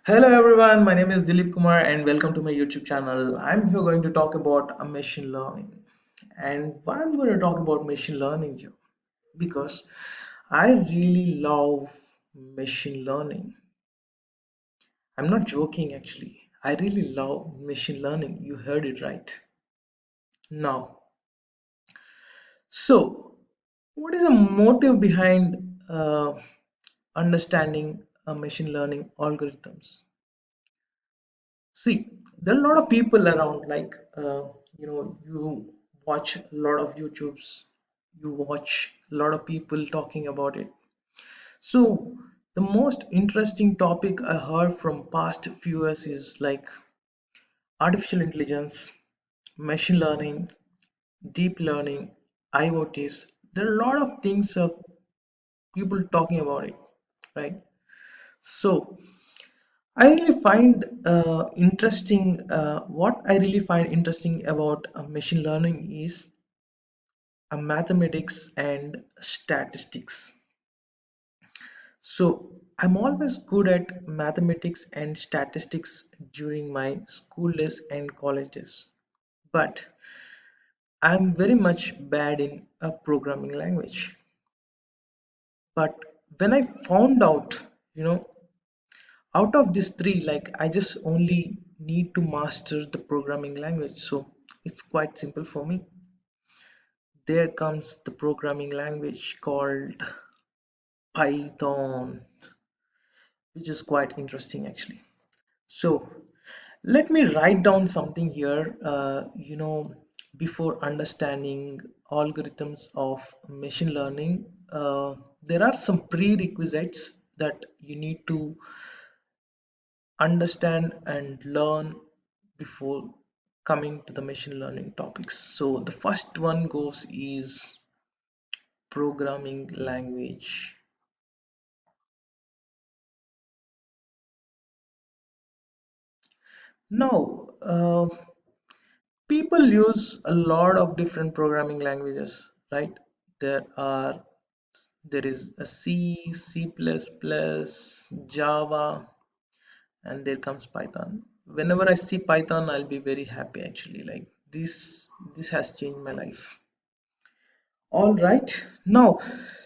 Hello everyone, my name is Dilip Kumar and welcome to my YouTube channel. I'm here going to talk about machine learning. And why I'm going to talk about machine learning here? Because I really love machine learning. I'm not joking actually. I really love machine learning. You heard it right. Now, so what is the motive behind understanding machine learning algorithms? See, there are a lot of people around, you watch a lot of YouTubes, you watch a lot of people talking about it. So, the most interesting topic I heard from past few years is like artificial intelligence, machine learning, deep learning, IoTs. There are a lot of things people talking about it, right? So, I really find interesting. What I really find interesting about machine learning is mathematics and statistics. So I'm always good at mathematics and statistics during my school days and college days, but I'm very much bad in a programming language. But when I found out, you know, out of these three, like I just only need to master the programming language, so it's quite simple for me. There comes the programming language called Python, which is quite interesting actually. So let me write down something here. Before understanding algorithms of machine learning, there are some prerequisites that you need to understand and learn before coming to the machine learning topics. So the first one goes is programming language. Now, people use a lot of different programming languages, right? There is a C, C++, Java, and there comes Python. Whenever I see Python, I'll be very happy actually. Like this has changed my life. All right. Now,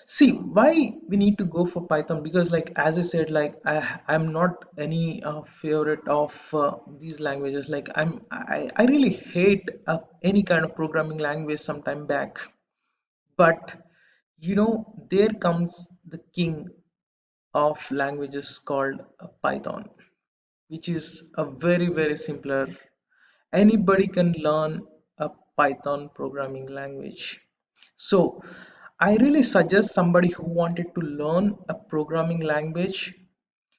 see why we need to go for Python, because like as I said, like I'm not any favorite of these languages. Like I really hate any kind of programming language sometime back. But there comes the king of languages called Python, which is a very simpler. Anybody can learn a Python programming language. So I really suggest somebody who wanted to learn a programming language,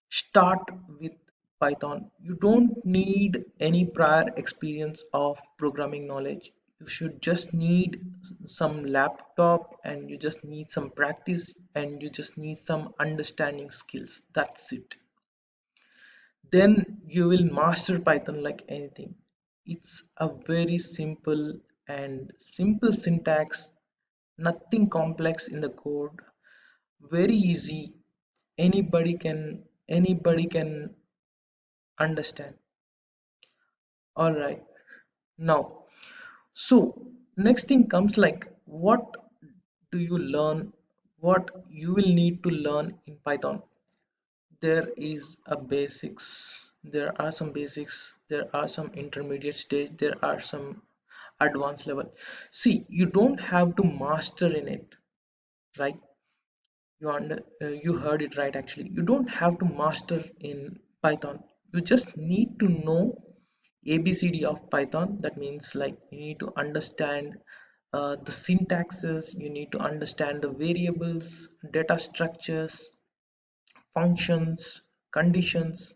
start with Python. You don't need any prior experience of programming knowledge. You should just need some laptop, and you just need some practice, and you just need some understanding skills. That's it. Then you will master Python like anything. It's a very simple and simple syntax, nothing complex in the code, very easy. Anybody can understand. All right. Now, so next thing comes like what do you learn? What you will need to learn in Python? There is a basics. There are some basics. There are some intermediate stage. There are some advanced level. See, you don't have to master in it, right? You heard it right actually. You don't have to master in Python. You just need to know ABCD of Python. That means like you need to understand the syntaxes, you need to understand the variables, data structures, functions, conditions.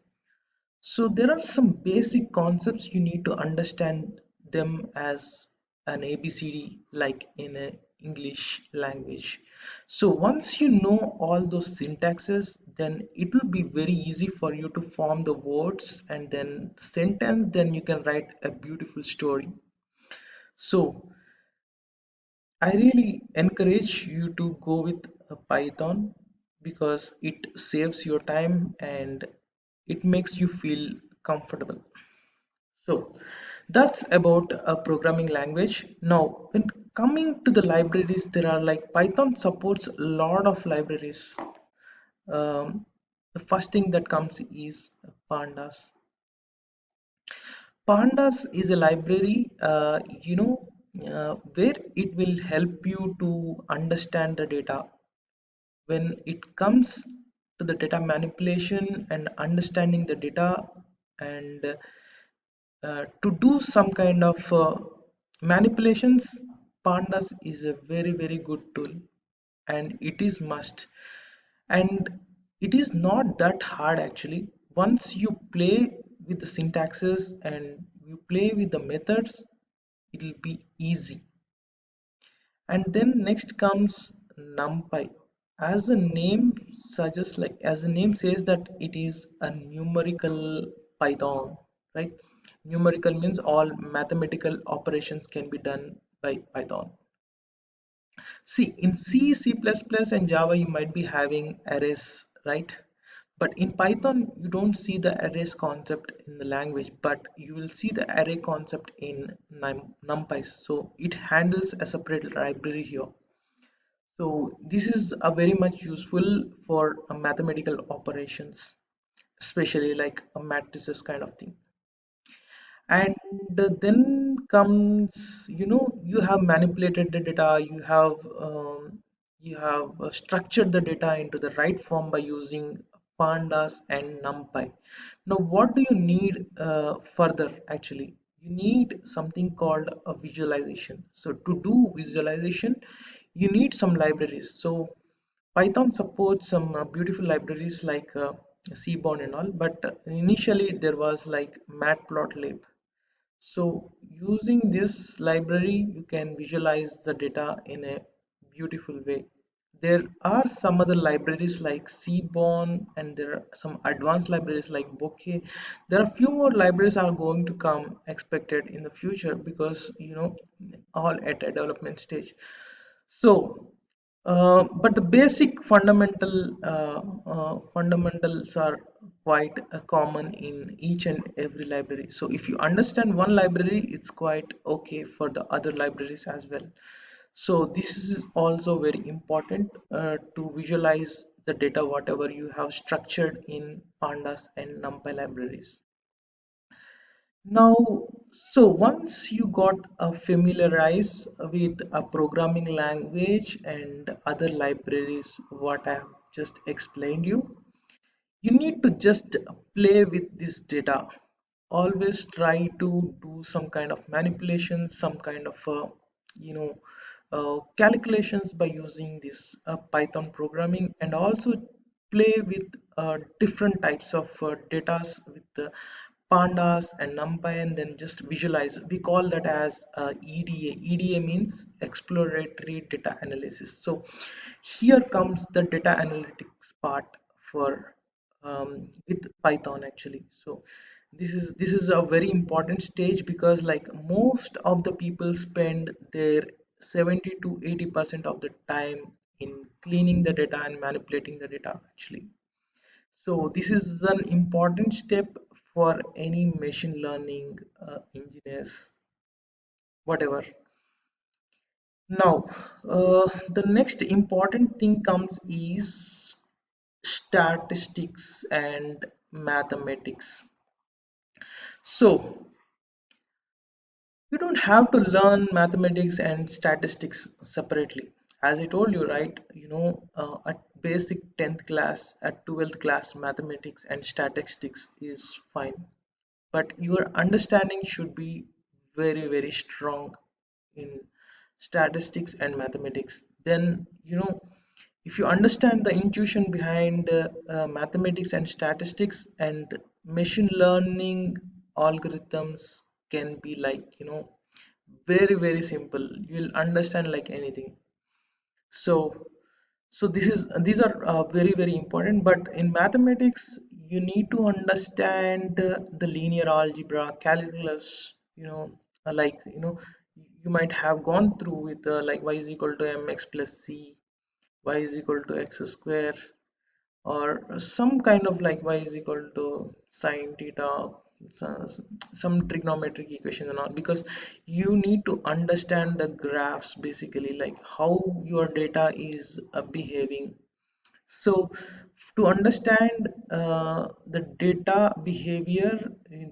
So there are some basic concepts you need to understand them as an ABCD, like in an English language. So once you know all those syntaxes, then it will be very easy for you to form the words and then the sentence, then you can write a beautiful story. So I really encourage you to go with Python because it saves your time, and it makes you feel comfortable. So that's about a programming language. Now, when coming to the libraries, there are like Python supports a lot of libraries. The first thing that comes is pandas. Pandas is a library, where it will help you to understand the data. When it comes to the data manipulation and understanding the data, and to do some kind of manipulations, pandas is a very very good tool, and it is must. And it is not that hard actually. Once you play with the syntaxes and you play with the methods, it will be easy. And then next comes numpy. As the name suggests, like as the name says, that it is a numerical Python, right? Numerical means all mathematical operations can be done by Python. See, in C, C++, and Java, you might be having arrays, right? But in Python, you don't see the arrays concept in the language, but you will see the array concept in NumPy. So it handles a separate library here. So this is a very much useful for mathematical operations, especially like a matrices kind of thing. And then comes, you have manipulated the data, you have structured the data into the right form by using pandas and numpy. Now what do you need further? Actually, you need something called a visualization. So to do visualization, you need some libraries. So Python supports some beautiful libraries like Seaborn and all, but initially there was like matplotlib. So using this library, you can visualize the data in a beautiful way. There are some other libraries like Seaborn, and there are some advanced libraries like Bokeh. There are few more libraries are going to come expected in the future, because all at a development stage. So, but the basic fundamentals are quite common in each and every library. So, if you understand one library, it's quite okay for the other libraries as well. So, this is also very important to visualize the data whatever you have structured in pandas and numpy libraries. Now, so once you got familiarized with a programming language and other libraries, what I have just explained you need to just play with this data. Always try to do some kind of manipulation, some kind of you know calculations by using this Python programming, and also play with different types of datas with the pandas and numpy, and then just visualize. We call that as EDA. EDA means exploratory data analysis. So here comes the data analytics part for with Python actually. So this is a very important stage, because like most of the people spend their 70 to 80% of the time in cleaning the data and manipulating the data actually. So this is an important step for any machine learning engineers, whatever. Now, the next important thing comes is statistics and mathematics. So you don't have to learn mathematics and statistics separately. As I told you, right? At basic 10th class, at 12th class, mathematics and statistics is fine. But your understanding should be very, very strong in statistics and mathematics. Then, if you understand the intuition behind mathematics and statistics, and machine learning algorithms can be like, very very simple. You'll understand like anything. So so these are very very important. But in mathematics, you need to understand the linear algebra, calculus. Like, you might have gone through with like y is equal to mx plus c, y is equal to x square, or some kind of like y is equal to sine theta, some trigonometric equation and all, because you need to understand the graphs, basically like how your data is behaving. So to understand the data behavior,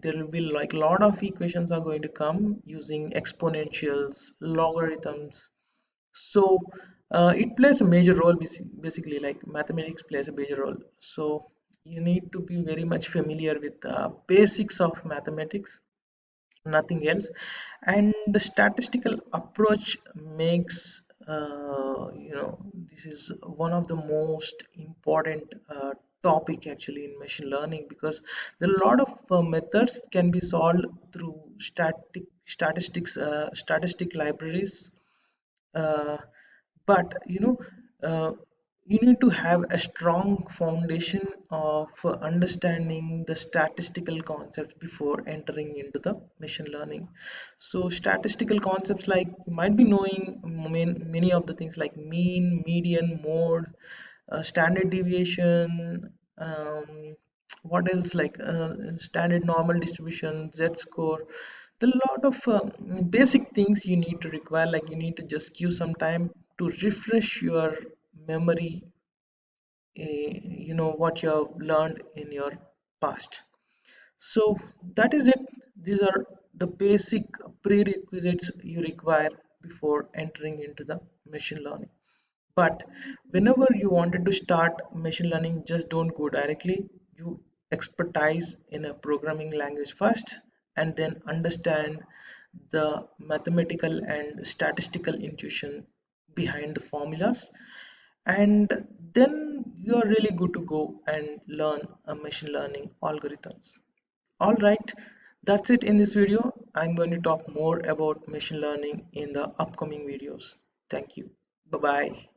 there will be like a lot of equations are going to come using exponentials, logarithms. So it plays a major role, basically like mathematics plays a major role. So you need to be very much familiar with the basics of mathematics, nothing else. And the statistical approach makes this is one of the most important topic actually in machine learning, because there are a lot of methods can be solved through statistic libraries. uh, but you need to have a strong foundation of understanding the statistical concepts before entering into the machine learning. So statistical concepts, like you might be knowing many of the things like mean, median, mode, standard deviation, what else, like standard normal distribution, z-score. There are a lot of basic things you need to require, like you need to just give some time to refresh your memory, what you have learned in your past. So that is it. These are the basic prerequisites you require before entering into the machine learning. But whenever you wanted to start machine learning, just don't go directly. You expertise in a programming language first, and then understand the mathematical and statistical intuition behind the formulas, and then you are really good to go and learn a machine learning algorithms. All right, that's it in this video. I'm going to talk more about machine learning in the upcoming videos. Thank you. Bye bye.